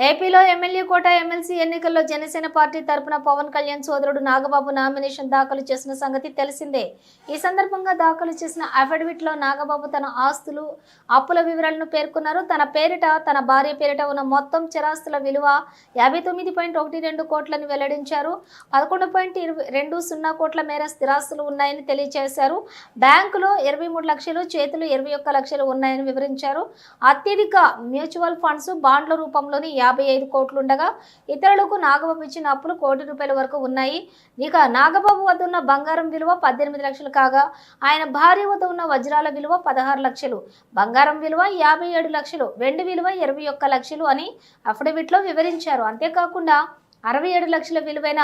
ఏపీలో ఎమ్మెల్యే కోట ఎమ్మెల్సీ ఎన్నికల్లో జనసేన పార్టీ తరపున పవన్ కళ్యాణ్ సోదరుడు నాగబాబు నామినేషన్ దాఖలు చేసిన సంగతి తెలిసిందే. ఈ సందర్భంగా దాఖలు చేసిన అఫిడవిట్ లో నాగబాబు తన ఆస్తులు, అప్పుల వివరాలను పేర్కొన్నారు. తన పేరిట, తన భార్య పేరిట ఉన్న మొత్తం స్థిరాస్తుల విలువ 59.12 కోట్లని వెల్లడించారు. 11.20 కోట్ల మేర స్థిరాస్తులు ఉన్నాయని తెలియజేశారు. బ్యాంకులో 23 లక్షలు, చేతులు 21 లక్షలు ఉన్నాయని వివరించారు. అత్యధిక మ్యూచువల్ ఫండ్స్, బాండ్ల రూపంలోని 55 కోట్లుండగా ఇతరులకు నాగబాబు ఇచ్చిన అప్పులు ₹1 కోటి వరకు ఉన్నాయి. ఇక నాగబాబు వద్ద ఉన్న బంగారం విలువ 18 లక్షలు కాగా ఆయన భార్య వద్ద ఉన్న వజ్రాల విలువ 16 లక్షలు, బంగారం విలువ 57 లక్షలు, వెండి విలువ 21 లక్షలు అని అఫిడవిట్ లో వివరించారు. అంతేకాకుండా 67 లక్షల విలువైన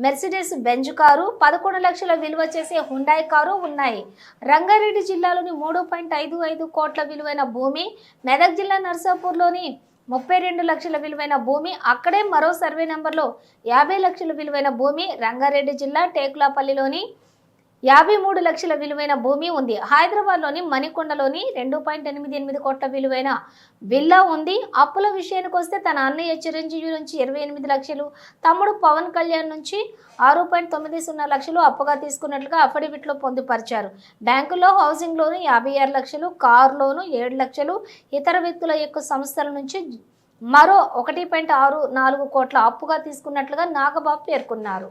మెర్సిడెస్ బెంజ్ కారు, 11 లక్షల విలువ చేసే హుండాయ్ కారు ఉన్నాయి. రంగారెడ్డి జిల్లాలోని 3.55 కోట్ల విలువైన భూమి, మెదక్ జిల్లా నర్సాపూర్లోని 32 లక్షల విలువైన భూమి, అక్కడే మరో సర్వే నెంబర్లో 50 లక్షల విలువైన భూమి, రంగారెడ్డి జిల్లా టేకులపల్లిలోని 53 లక్షల విలువైన భూమి ఉంది. హైదరాబాద్లోని మణికొండలోని 2.88 కోట్ల విలువైన విల్లా ఉంది. అప్పుల విషయానికి వస్తే తన అన్నయ్య చిరంజీవి నుంచి 28 లక్షలు, తమ్ముడు పవన్ కళ్యాణ్ నుంచి 6.90 లక్షలు అప్పుగా తీసుకున్నట్లుగా అఫిడవిట్లో పొందుపరిచారు. బ్యాంకుల్లో హౌసింగ్ లోను 56 లక్షలు, కార్ లోను 7 లక్షలు, ఇతర వ్యక్తుల యొక్క సంస్థల నుంచి మరో 1.64 కోట్ల అప్పుగా తీసుకున్నట్లుగా నాగబాబు పేర్కొన్నారు.